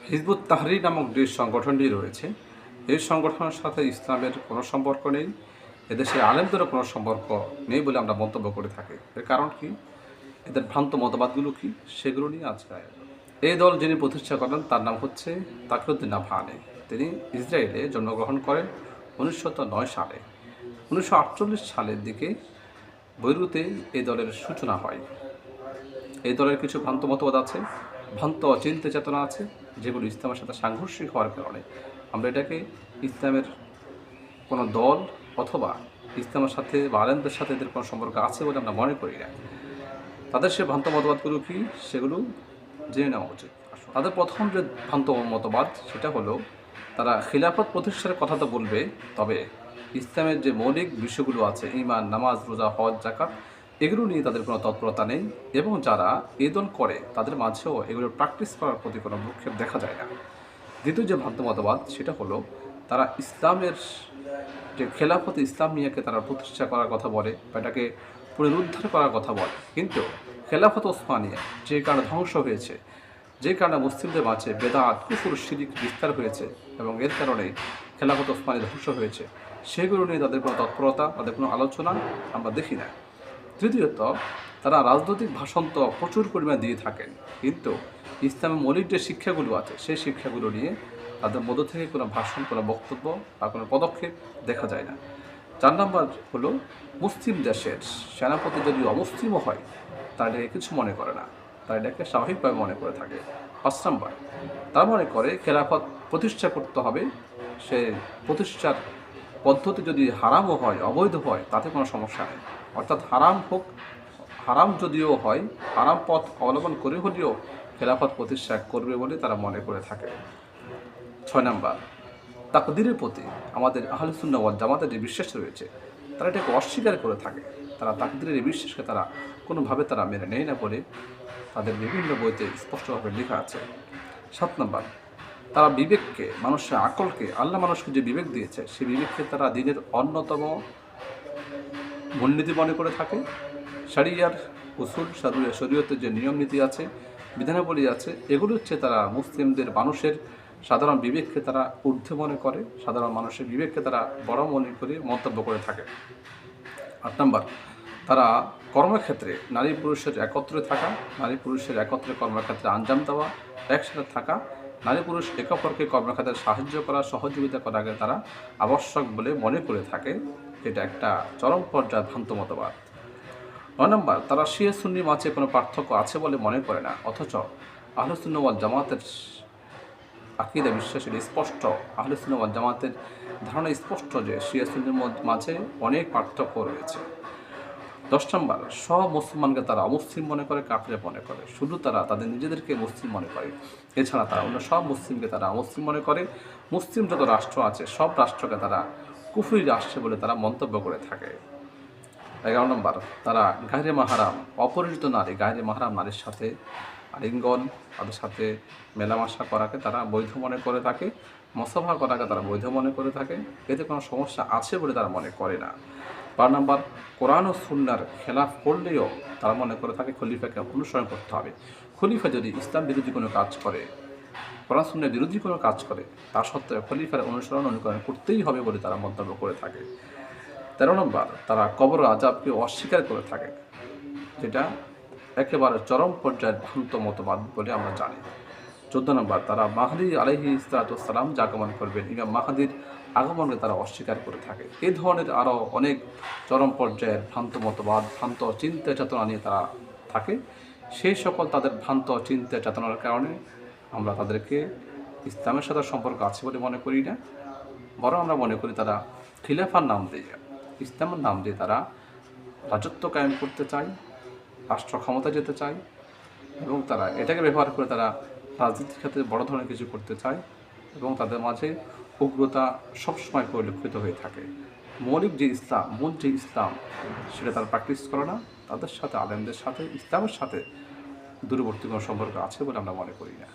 Hizb ut Tahrir নামক যে সংগঠনটি রয়েছে, এই সংগঠনের সাথে ইসলামের কোনো সম্পর্ক নেই, এদেশের আলেমদেরও কোনো সম্পর্ক নেই বলে আমরা মন্তব্য করে থাকি। এর কারণ কি, এদের ভ্রান্ত মতবাদগুলো কি, সেগুলো নিয়ে আজকে আয়োজন। এই দল যিনি প্রতিষ্ঠা করেন তার নাম হচ্ছে তাকিউদ্দিন আফগানি। তিনি ইসরায়েলে জন্মগ্রহণ করেন 1909 সালে। 1948 সালের দিকে বৈরুতে এই দলের সূচনা হয়। এই দলের কিছু ভ্রান্ত মতবাদ আছে, ভ্রান্ত চিন্তা চেতনা আছে, যেগুলো ইসলামের সাথে সাংঘর্ষিক হওয়ার কারণে আমরা এটাকে ইসলামের কোনো দল অথবা ইসলামের সাথে বা আলেমদের সাথে এদের কোনো সম্পর্ক আছে বলে আমরা মনে করি না। তাদের সে ভ্রান্ত মতবাদগুলো কি, সেগুলো জেনে নেওয়া উচিত। তাদের প্রথম যে ভ্রান্ত মতবাদ সেটা হলো, তারা খিলাফত প্রতিষ্ঠার কথা তো বলবে, তবে ইসলামের যে মৌলিক বিষয়গুলো আছে, ঈমান, নামাজ, রোজা, হজ, যাকাত, এগুলো নিয়ে তাদের কোনো তৎপরতা নেই, এবং যারা এই দল করে তাদের মাঝেও এগুলো প্র্যাকটিস করার প্রতি কোনো ভ্রুক্ষেপ দেখা যায় না। দ্বিতীয় যে ভ্রান্ত মতবাদ সেটা হলো, তারা ইসলামের যে খেলাফত ইসলাম নিয়েকে তারা প্রতিষ্ঠা করার কথা বলে বা এটাকে পুনরুদ্ধার করার কথা বলে, কিন্তু খেলাফত ওসমানিয়া যে কারণে ধ্বংস হয়েছে, যে কারণে মুসলিমদের মাঝে বেদাত, কুফর, শিরিক বিস্তার হয়েছে এবং এর কারণে খেলাফত ওসমানী ধ্বংস হয়েছে, সেগুলো নিয়ে তাদের কোনো তৎপরতা, তাদের কোনো আলোচনা আমরা দেখি না। তৃতীয়ত, তারা রাজনৈতিক ভাষণ তো প্রচুর পরিমাণে দিয়ে থাকেন, কিন্তু ইসলামের মৌলিক যে শিক্ষাগুলো আছে সেই শিক্ষাগুলো নিয়ে তাদের মধ্য থেকে কোনো ভাষণ, কোনো বক্তব্য বা কোনো পদক্ষেপ দেখা যায় না। 4 নম্বর হলো, মুসলিম দেশের সেনাপতি যদি অমুসলিমও হয় তারা এটাকে কিছু মনে করে না, তারা এটাকে স্বাভাবিকভাবে মনে করে থাকে। 5 নম্বর, তারা মনে করে খেলাফত প্রতিষ্ঠা করতে হবে, সে প্রতিষ্ঠার পদ্ধতি যদি হারামও হয়, অবৈধ হয়, তাতে কোনো সমস্যা নেই। অর্থাৎ হারাম হোক, হারাম যদিও হয়, হারাম পথ অবলম্বন করে হলেও খেলাফত প্রতিষ্ঠা করবে বলে তারা মনে করে থাকে। 6 নম্বর, তাকদীরের প্রতি আমাদের আহলে সুন্নাহ ওয়াল জামাতের যে বিশ্বাস রয়েছে, তারা এটাকে অস্বীকার করে থাকে। তারা তাকদীরের এই বিশ্বাসকে তারা কোনোভাবে তারা মেনে নেয় না বলে তাদের বিভিন্ন বইতে স্পষ্টভাবে লেখা আছে। 7 নম্বর, তারা বিবেককে, মানুষের আকলকে, আল্লাহ মানুষকে যে বিবেক দিয়েছে সেই বিবেককে তারা দিনের অন্যতম মূলনীতি মনে করে থাকে। শরিয়ার উসুল, শরীয়তের যে নিয়ম নীতি আছে, বিধানাবলী আছে, এগুলো হচ্ছে তারা মুসলিমদের মানুষের সাধারণ বিবেককে তারা ঊর্ধ্বে মনে করে, সাধারণ মানুষের বিবেককে তারা বড় মনে করে মন্তব্য করে থাকে। 8 নম্বর, তারা কর্মক্ষেত্রে নারী পুরুষের একত্রে থাকা, নারী পুরুষের একত্রে কর্মক্ষেত্রে আঞ্জাম দেওয়া, একসাথে থাকা, নারী পুরুষ একে অপরকে কর্মক্ষেত্রে সাহায্য করা, সহযোগিতা করাকে তারা আবশ্যক বলে মনে করে থাকে। এটা একটা চরম পর্যায়ের ভ্রান্ত মতবাদ। 9 নম্বর, তারা শিয়া সুন্নি মাঝে কোনো পার্থক্য আছে বলে মনে করে না, অথচ আহলে সুন্নাহ ওয়াল জামাতের আকীদা বিশ্বাসের স্পষ্ট, আহলে সুন্নাহ ওয়াল জামাতের ধারণা স্পষ্ট যে শিয়া সুন্নির মাঝে অনেক পার্থক্য রয়েছে। 10 নম্বর, সব মুসলমানকে তারা অমুসলিম মনে করে, কাফের মনে করে। শুধু তারা তাদের নিজেদেরকে মুসলিম মনে করে, এছাড়া তারা অন্য সব মুসলিমকে তারা অমুসলিম মনে করে। মুসলিম যত রাষ্ট্র আছে সব রাষ্ট্রকে তারা কুফরি রাষ্ট্র বলে তারা মন্তব্য করে থাকে। 11 নম্বর, তারা গায়রে মাহরাম, অপরিচিত নারী, গায়রে মাহরাম নারীর সাথে আলিঙ্গন, তাদের সাথে মেলামেশা করাকে তারা বৈধ মনে করে থাকে, মুসাফা করাকে তারা বৈধ মনে করে থাকে, এতে কোনো সমস্যা আছে বলে তারা মনে করে না। 12 নম্বর, কোরআন ও সুন্নাহর খেলাফ করলেও তারা মনে করে থাকে খলিফাকে অনুসরণ করতে হবে। খলিফা যদি ইসলাম বিরোধী কোনো কাজ করে, কোরআন সুন্নাহর বিরোধী কোনো কাজ করে, তা সত্ত্বেও খলিফার অনুকরণ করতেই হবে বলে তারা মন্তব্য করে থাকে। 13 নম্বর, তারা কবর আযাবকে অস্বীকার করে থাকে, যেটা একেবারে চরম পর্যায়ের ভ্রান্ত মতবাদ বলে আমরা জানি। 14 নম্বর, তারা মাহদী আলাইহিস সালাম যে আগমন করবেন, ইমাম মাহদীর আগমনকে তারা অস্বীকার করে থাকে। এই ধরনের আরও অনেক চরম পর্যায়ের ভ্রান্ত মতবাদ, ভ্রান্ত চিন্তা চেতনা নিয়ে তারা থাকে। সেই সকল তাদের ভ্রান্ত চিন্তা চেতনার কারণে আমরা তাদেরকে ইসলামের সাথে সম্পর্ক আছে বলে মনে করি না, বরং আমরা মনে করি তারা খিলাফার নাম দিয়ে, ইসলামের নাম দিয়ে তারা রাজত্ব কায়েম করতে চায়, রাষ্ট্র ক্ষমতা যেতে চায়, এবং তারা এটাকে ব্যবহার করে তারা রাজনীতির ক্ষেত্রে বড় ধরনের কিছু করতে চায়, এবং তাদের মাঝে উগ্রতা সবসময় পরিলক্ষিত হয়ে থাকে। মৌলিক যে ইসলাম, মূল যে ইসলাম, সেটা তারা প্র্যাকটিস করে না। তাদের সাথে, আলেমদের সাথে, ইসলামের সাথে দূরবর্তী কোনো সম্পর্ক আছে বলে আমরা মনে করি না।